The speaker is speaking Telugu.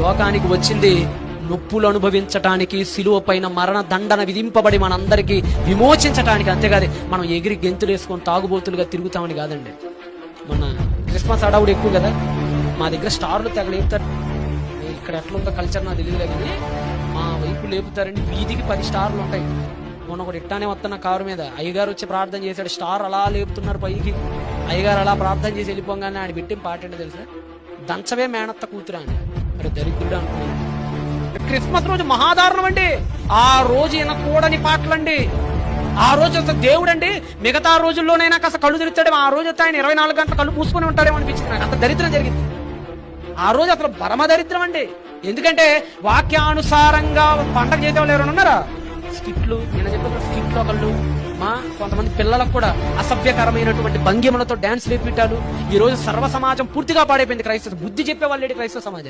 లోకానికి వచ్చింది నొప్పులు అనుభవించటానికి, సిలువ పైన మరణ దండన విధింపబడి మనందరికీ విమోచించటానికి. అంతేకాదు మనం ఎగిరి గెంతులు వేసుకొని తాగుబోతులుగా తిరుగుతామని కాదండి. మొన్న క్రిస్మస్ అడవుడు ఎక్కువ కదా, మా దగ్గర స్టార్లు తెగ లేపుతారు. ఇక్కడ ఎట్లుందో కల్చర్ నాకు తెలియదులే కానీ మా వైపు లేపుతారండి. వీధికి 10 స్టార్లు ఉంటాయి. మొన్న ఒకటి ఇట్టానే వస్తున్న కారు మీద అయ్యగారు వచ్చి ప్రార్థన చేశాడు, స్టార్ అలా లేపుతున్నారు పైకి. అయ్యగారు అలా ప్రార్థన చేసి వెళ్ళిపోగానే ఆయన పెట్టిన పాట ఏంటో తెలుసా, దంచవే మేనత్త కూతురా అని. మరి దరిద్రుడు అనుకున్నాను. క్రిస్మస్ రోజు మహాదారుణం అండి. ఆ రోజు వినకూడని పాటలండి. ఆ రోజు అసలు దేవుడు అండి మిగతా రోజుల్లోనైనా కాస్త కళ్ళు తిరుగుతాడేమో, ఆ రోజు అయితే ఆయన 24 గంటలు కళ్ళు మూసుకొని ఉంటాడేమో అనిపించింది నాకు. అంత దరిద్రం జరిగింది ఆ రోజు. అసలు పరమ దరిద్రం అండి. ఎందుకంటే వాక్యానుసారంగా పండగ చేసేవాళ్ళు ఎవరైనా ఉన్నారా? స్కిట్లు, నేను చెప్పిన స్కిట్లు ఒకళ్ళు, కొంతమంది పిల్లలకు కూడా అసభ్యకరమైనటువంటి భంగిమలతో డాన్స్ వేపిటాలు. ఈ రోజు సర్వ సమాజం పూర్తిగా పాడైపోయింది. క్రైస్తవ బుద్ధి చెప్పే వాళ్ళు క్రైస్తవ సమాజం.